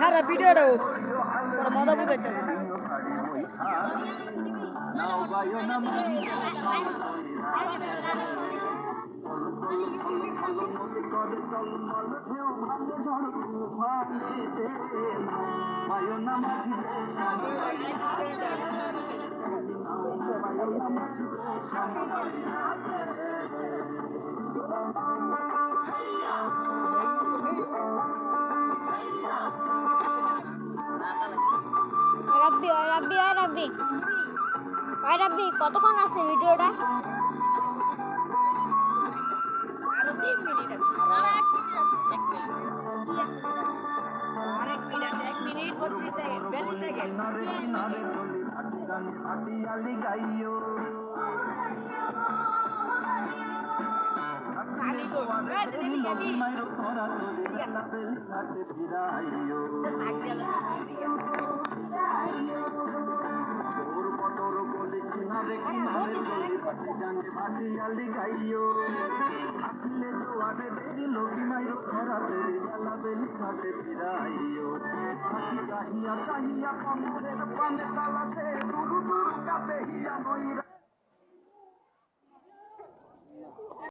খারাপ ভিডিওটাও মজা বুঝাইতে রাব্বি কতক্ষণ আছে ভিডিওটা? আরো 3 মিনিট আছে। আর 1 মিনিট আছে। 1 মিনিট 32 সেকেন্ড 42 সেকেন্ড। चाहिया चाहिया कम से पाने ताला से दूर दूर का बेहिया नोईरा